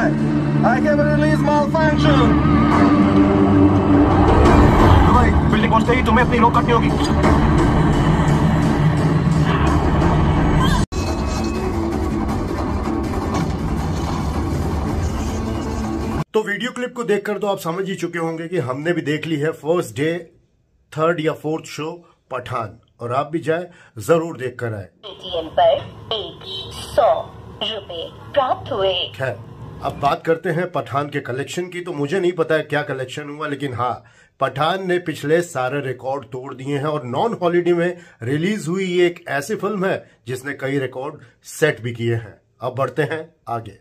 I have a release malfunction. भाई building पहुंचते ही तुम्हें अपनी रोक काटनी होगी। तो वीडियो क्लिप को देखकर तो आप समझ ही चुके होंगे कि हमने भी देख ली है फर्स्ट डे 3rd या 4th शो पठान, और आप भी जाए जरूर देख कर आए। ATM पर 100 रुपए प्राप्त हुए। खैर अब बात करते हैं पठान के कलेक्शन की। तो मुझे नहीं पता है क्या कलेक्शन हुआ, लेकिन हाँ, पठान ने पिछले सारे रिकॉर्ड तोड़ दिए हैं और नॉन हॉलीडे में रिलीज हुई ये एक ऐसी फिल्म है जिसने कई रिकॉर्ड सेट भी किए हैं। अब बढ़ते हैं आगे।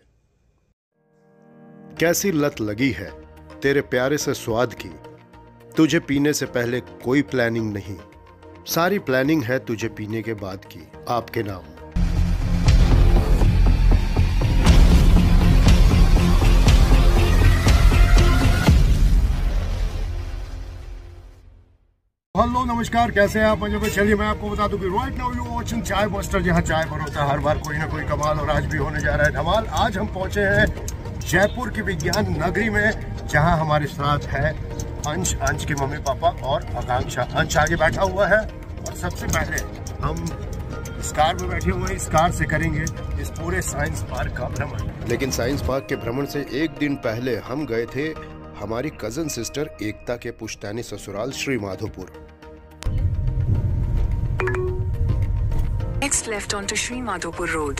कैसी लत लगी है तेरे प्यारे से स्वाद की, तुझे पीने से पहले कोई प्लानिंग नहीं, सारी प्लानिंग है तुझे पीने के बाद की, आपके नाम। हेलो नमस्कार, कैसे हैं आप? मुझे चलिए मैं आपको बता दूं कि राइट नाउ यू वाचिंग चाय बस्टर, जहां चाय पर होता है हर बार कोई ना कोई कमाल, और आज भी होने जा रहा है धमाल। आज हम पहुंचे हैं जयपुर की विज्ञान नगरी में, जहां हमारे साथ है अंश के मम्मी पापा और आकांक्षा। अंश आगे बैठा हुआ है और सबसे पहले हम इस कार में बैठे हुए हैं। इस कार से करेंगे इस पूरे साइंस पार्क का भ्रमण। लेकिन साइंस पार्क के भ्रमण से एक दिन पहले हम गए थे हमारी कजन सिस्टर एकता के पुश्तैनी ससुराल Shri Madhopur. Next left onto Sri Madhopur Road.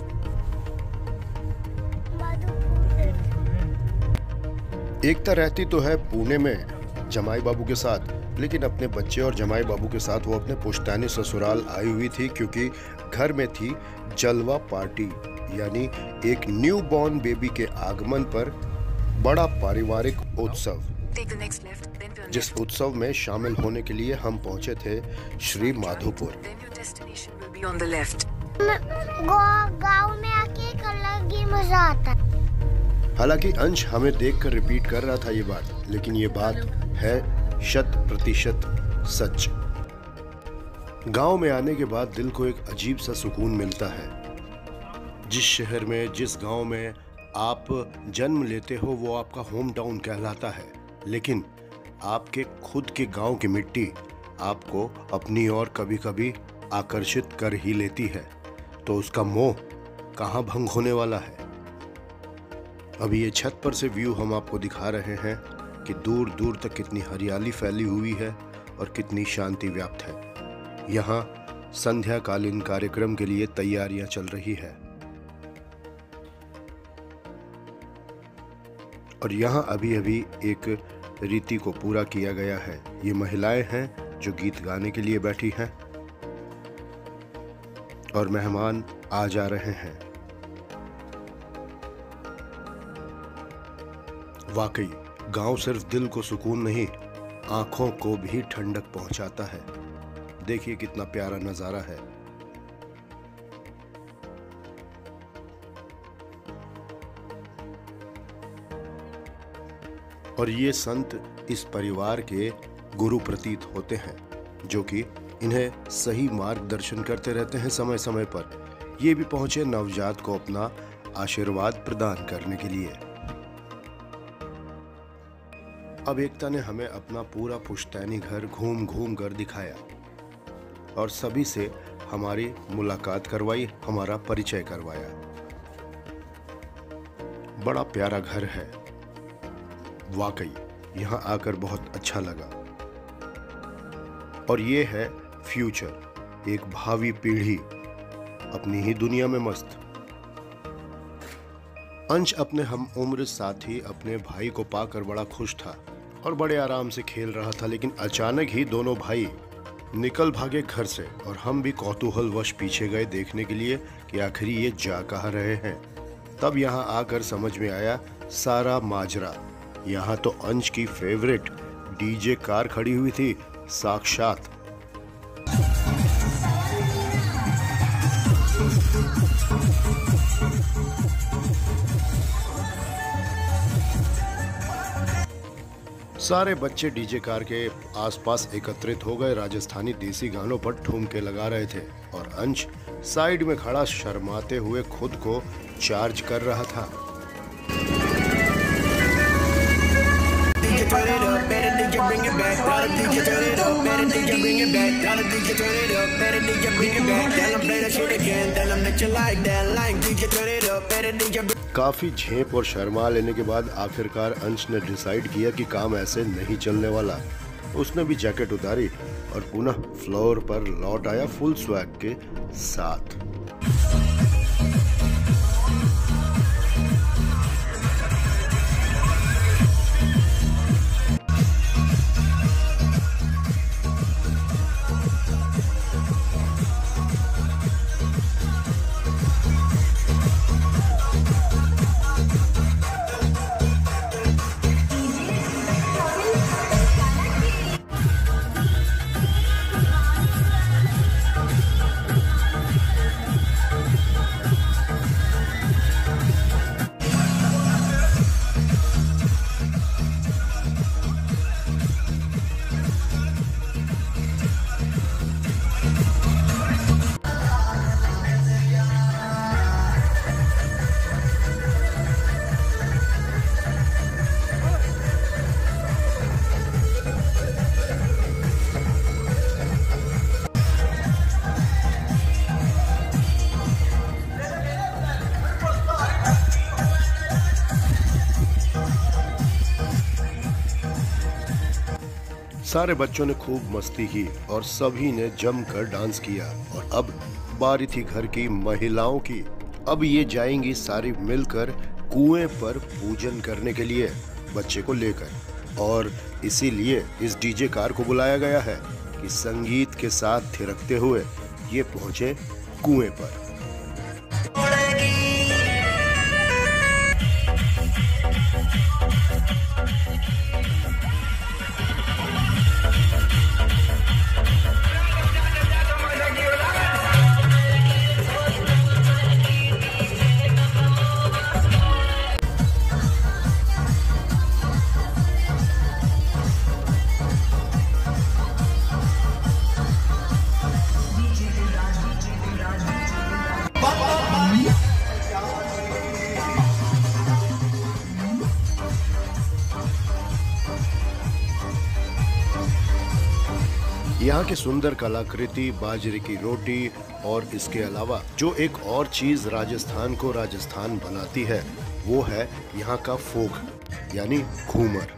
एकता रहती तो है पुणे में जमाई बाबू के साथ, लेकिन अपने बच्चे और जमाई बाबू के साथ वो अपने पुश्तैनी ससुराल आई हुई थी, क्योंकि घर में थी जलवा पार्टी, यानी एक न्यू बॉर्न बेबी के आगमन पर बड़ा पारिवारिक उत्सव। जिस उत्सव में शामिल होने के लिए हम पहुंचे थे श्री माधोपुर। गाँव में आके एक अलग ही मजा आता है। हालांकि अंश हमें देखकर रिपीट कर रहा था ये बात, लेकिन ये बात है 100% सच। गांव में आने के बाद दिल को एक अजीब सा सुकून मिलता है। जिस शहर में, जिस गांव में आप जन्म लेते हो वो आपका होम टाउन कहलाता है, लेकिन आपके खुद के गांव की मिट्टी आपको अपनी ओर कभी कभी आकर्षित कर ही लेती है, तो उसका मोह कहां भंग होने वाला है। अभी ये छत पर से व्यू हम आपको दिखा रहे हैं कि दूर दूर तक कितनी हरियाली फैली हुई है और कितनी शांति व्याप्त है। यहाँ संध्याकालीन कार्यक्रम के लिए तैयारियां चल रही है, और यहाँ अभी अभी एक रीति को पूरा किया गया है। ये महिलाएं हैं जो गीत गाने के लिए बैठी हैं और मेहमान आ जा रहे हैं। वाकई गांव सिर्फ दिल को सुकून नहीं, आंखों को भी ठंडक पहुंचाता है। देखिए कितना प्यारा नजारा है। और ये संत इस परिवार के गुरु प्रतीत होते हैं, जो कि इन्हें सही मार्गदर्शन करते रहते हैं समय समय पर। ये भी पहुंचे नवजात को अपना आशीर्वाद प्रदान करने के लिए। अब एकता ने हमें अपना पूरा पुश्तैनी घर घूम घूम कर दिखाया और सभी से हमारी मुलाकात करवाई, हमारा परिचय करवाया। बड़ा प्यारा घर है, वाकई यहाँ आकर बहुत अच्छा लगा। और ये है फ्यूचर, एक भावी पीढ़ी अपनी ही दुनिया में मस्त। अंश अपने हम उम्र साथी अपने भाई को पाकर बड़ा खुश था और बड़े आराम से खेल रहा था, लेकिन अचानक ही दोनों भाई निकल भागे घर से, और हम भी कौतूहलवश पीछे गए देखने के लिए कि आखिर ये जा कहाँ रहे हैं। तब यहाँ आकर समझ में आया सारा माजरा। यहाँ तो अंश की फेवरेट डीजे कार खड़ी हुई थी, साक्षात। सारे बच्चे डीजे कार के आसपास एकत्रित हो गए, राजस्थानी देसी गानों पर ठुमके लगा रहे थे, और अंश साइड में खड़ा शर्माते हुए खुद को चार्ज कर रहा था। bring it back. Tell the DJ turn it up, better DJ bring it back. Tell the DJ turn it up, better DJ bring it back. Tell them play that shit again, tell them that you like that. Like DJ turn it up, better DJ. काफी झेप और शर्मा लेने के बाद आखिरकार अंश ने decide किया कि काम ऐसे नहीं चलने वाला। उसने भी जैकेट उतारी और पुनः फ्लोर पर लौट आया फुल स्वैग के साथ। सारे बच्चों ने खूब मस्ती की और सभी ने जमकर डांस किया। और अब बारी थी घर की महिलाओं की। अब ये जाएंगी सारी मिलकर कुएं पर पूजन करने के लिए बच्चे को लेकर। और इसीलिए इस डीजे कार को बुलाया गया है कि संगीत के साथ थिरकते हुए ये पहुंचे कुएं पर। यहाँ की सुंदर कलाकृति, बाजरे की रोटी और इसके अलावा जो एक और चीज राजस्थान को राजस्थान बनाती है वो है यहाँ का फोक यानी घूमर।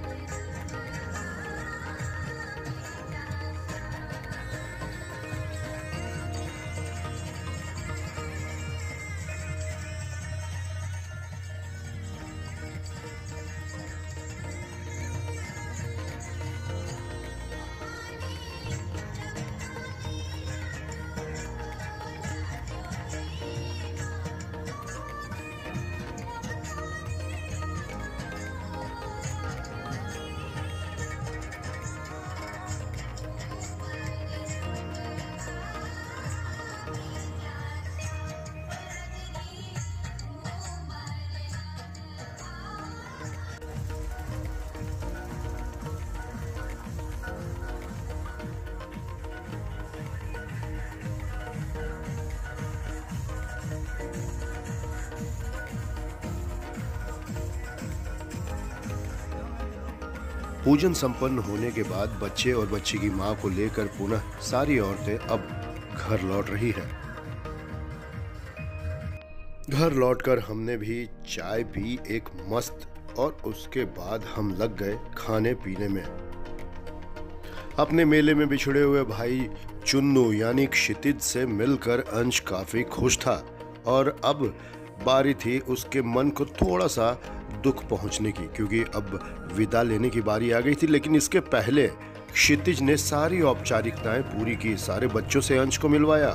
पूजन संपन्न होने के बाद बच्चे और बच्ची की मां को लेकर पुनः सारी औरतें अब घर लौट रही है। घर लौटकर हमने भी चाय पी एक मस्त, और उसके बाद हम लग गए खाने पीने में। अपने मेले में बिछड़े हुए भाई चुन्नू यानी क्षितिज से मिलकर अंश काफी खुश था और अब बारी थी उसके मन को थोड़ा सा दुख पहुंचने की, क्योंकि अब विदा लेने की बारी आ गई थी। लेकिन इसके पहले क्षितिज ने सारी औपचारिकताएं पूरी की, सारे बच्चों से अंश को मिलवाया।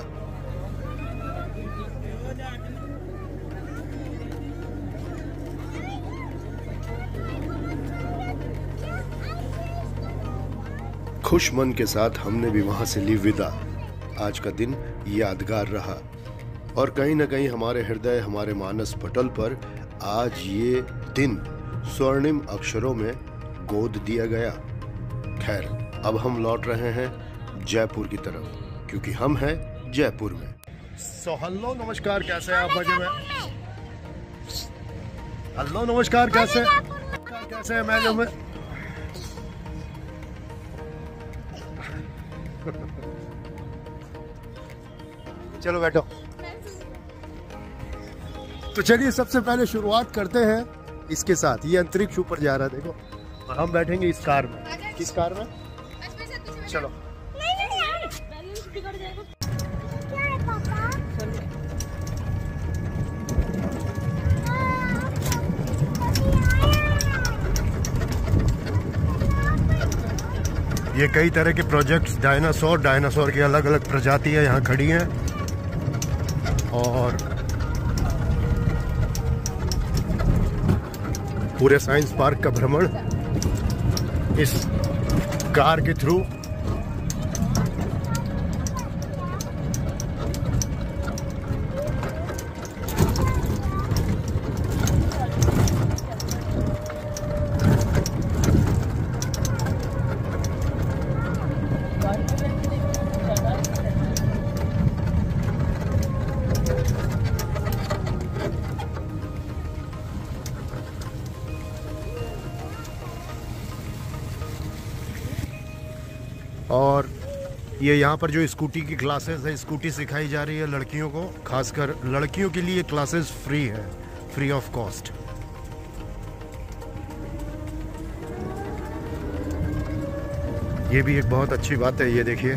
खुश मन के साथ हमने भी वहां से ली विदा। आज का दिन यादगार रहा और कहीं ना कहीं हमारे हृदय, हमारे मानस पटल पर आज ये दिन स्वर्णिम अक्षरों में गोद दिया गया। खैर, अब हम लौट रहे हैं जयपुर की तरफ, क्योंकि हम हैं जयपुर में। हेलो नमस्कार, कैसे हैं आप? मजे में? हेलो नमस्कार, कैसे हैं? मैं चलो बैठो। तो चलिए सबसे पहले शुरुआत करते हैं इसके साथ। ये अंतरिक्ष ऊपर जा रहा है देखो, और हम बैठेंगे इस कार में। किस कार में? चलो। क्या है पापा? ये कई तरह के प्रोजेक्ट्स, डायनासोर की अलग अलग प्रजातियां यहाँ खड़ी हैं, और पूरे साइंस पार्क का भ्रमण इस कार के थ्रू। और ये यहाँ पर जो स्कूटी की क्लासेस है, स्कूटी सिखाई जा रही है लड़कियों को, खासकर लड़कियों के लिए क्लासेस फ्री है, फ्री ऑफ कॉस्ट। ये भी एक बहुत अच्छी बात है। ये देखिए,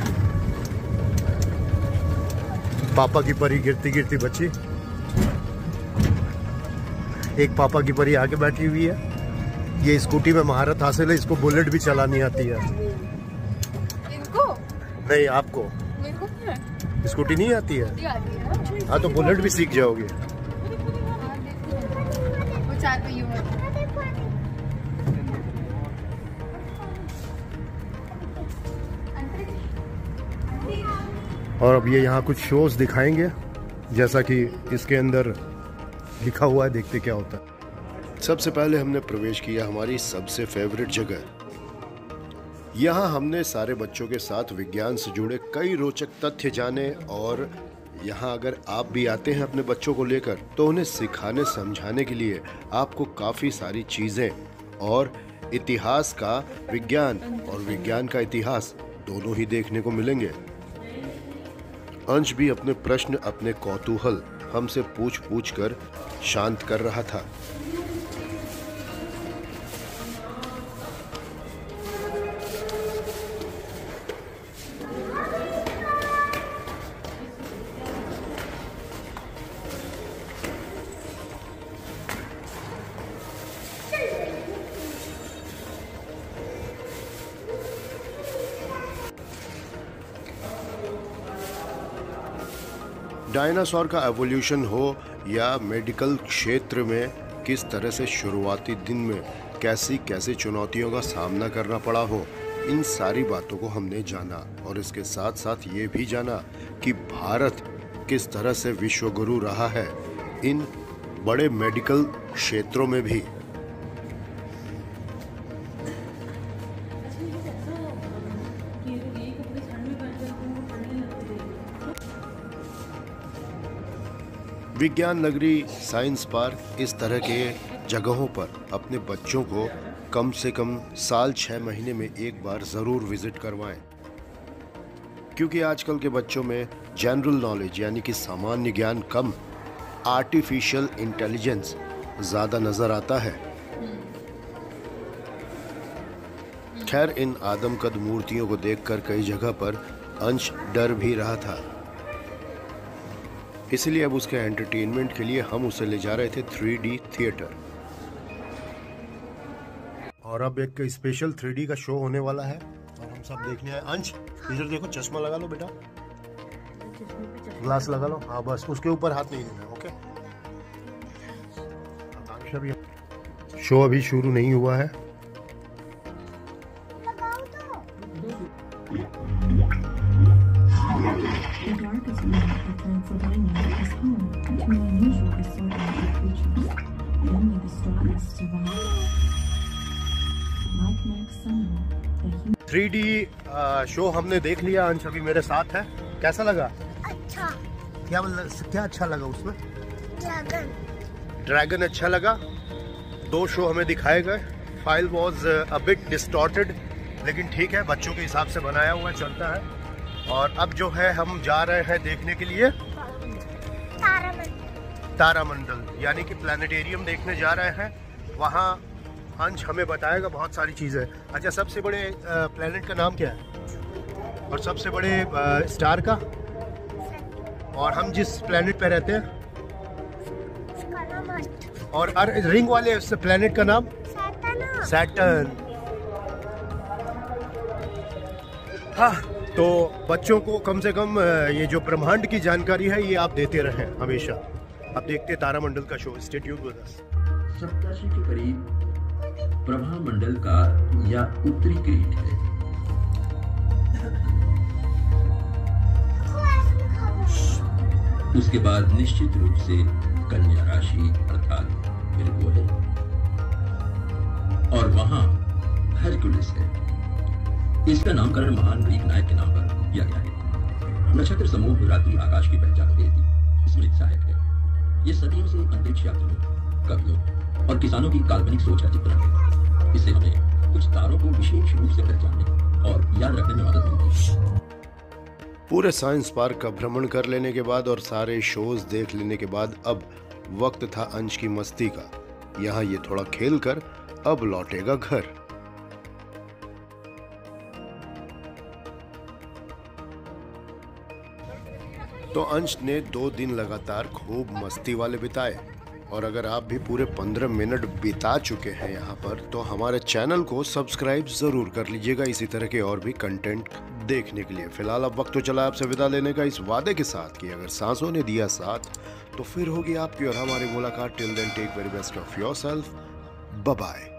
पापा की परी गिरती गिरती बच्ची, एक पापा की परी आगे बैठी हुई है। ये स्कूटी में महारत हासिल है, इसको बुलेट भी चलानी आती है। नहीं, आपको मेरे को नहीं है। स्कूटी नहीं आती है? हाँ, तो बुलेट भी सीख जाओगे। वो 4 पहियों में। और अब ये यहाँ कुछ शोज दिखाएंगे, जैसा कि इसके अंदर लिखा हुआ है। देखते क्या होता है। सबसे पहले हमने प्रवेश किया हमारी सबसे फेवरेट जगह। यहाँ हमने सारे बच्चों के साथ विज्ञान से जुड़े कई रोचक तथ्य जाने, और यहाँ अगर आप भी आते हैं अपने बच्चों को लेकर, तो उन्हें सिखाने समझाने के लिए आपको काफ़ी सारी चीज़ें, और इतिहास का विज्ञान और विज्ञान का इतिहास दोनों ही देखने को मिलेंगे। अंश भी अपने प्रश्न, अपने कौतूहल हमसे पूछ कर शांत कर रहा था। डायनासोर का एवोल्यूशन हो या मेडिकल क्षेत्र में किस तरह से शुरुआती दिन में कैसी कैसी चुनौतियों का सामना करना पड़ा हो, इन सारी बातों को हमने जाना। और इसके साथ साथ ये भी जाना कि भारत किस तरह से विश्वगुरु रहा है इन बड़े मेडिकल क्षेत्रों में भी। विज्ञान नगरी, साइंस पार्क, इस तरह के जगहों पर अपने बच्चों को कम से कम साल 6 महीने में एक बार ज़रूर विजिट करवाएं, क्योंकि आजकल के बच्चों में जनरल नॉलेज यानी कि सामान्य ज्ञान कम, आर्टिफिशियल इंटेलिजेंस ज़्यादा नज़र आता है। खैर, इन आदमकद मूर्तियों को देखकर कई जगह पर अंश डर भी रहा था, इसलिए अब उसके एंटरटेनमेंट के लिए हम उसे ले जा रहे थे 3D थिएटर। और अब एक स्पेशल 3D का शो होने वाला है और हम सब देखने आए। अंश, इधर देखो, चश्मा लगा लो बेटा, ग्लास लगा लो। हाँ बस, उसके ऊपर हाथ नहीं देना। ओके। शो अभी शुरू नहीं हुआ है। थ्री डी शो हमने देख लिया। अंश अभी मेरे साथ है। कैसा लगा? अच्छा। क्या अच्छा लगा उसमें? ड्रैगन अच्छा लगा। 2 शो हमें दिखाए गए। File was a bit distorted, लेकिन ठीक है, बच्चों के हिसाब से बनाया हुआ चलता है। और अब जो है हम जा रहे हैं देखने के लिए तारामंडल, यानी कि प्लानिटेरियम देखने जा रहे हैं। वहाँ अंश हमें बताएगा बहुत सारी चीज़ें। अच्छा, सबसे बड़े प्लेनेट का नाम क्या है और सबसे बड़े स्टार का, और हम जिस प्लेनेट पे रहते हैं और रिंग वाले उस प्लेनेट का नाम सैटर्न। हाँ, तो बच्चों को कम से कम ये जो ब्रह्मांड की जानकारी है ये आप देते रहें हमेशा। आप देखते तारामंडल का show, stay tuned with us. सप्तर्षि के करीब प्रभामंडल का या उत्तरी किरीट है। उसके बाद निश्चित रूप से कन्या राशि अर्थात विर्गो है, और वहां हरकुलिस है। इसका नामकरण महान ग्रीक नायक के नाम पर किया गया है। नक्षत्र समूह रात्रि आकाश की पहचान देती स्मृत सहायक है। ये सदियों से अंतरिक्ष यात्रियों, कवियों और किसानों की काल्पनिक सोच का चित्रण है। इससे हमें कुछ तारों को विशेष रूप से पहचानने और याद रखने में मदद मिलती है। पूरे साइंस पार्क का भ्रमण कर लेने के बाद और सारे शोज देख लेने के बाद अब वक्त था अंश की मस्ती का। यहाँ ये थोड़ा खेल कर अब लौटेगा घर। तो अंश ने 2 दिन लगातार खूब मस्ती वाले बिताए, और अगर आप भी पूरे 15 मिनट बिता चुके हैं यहाँ पर तो हमारे चैनल को सब्सक्राइब जरूर कर लीजिएगा इसी तरह के और भी कंटेंट देखने के लिए। फिलहाल अब वक्त तो चला आपसे विदा लेने का, इस वादे के साथ कि अगर सांसों ने दिया साथ तो फिर होगी आपकी और हमारी मुलाकात। Till then take very best of yourself, bye bye.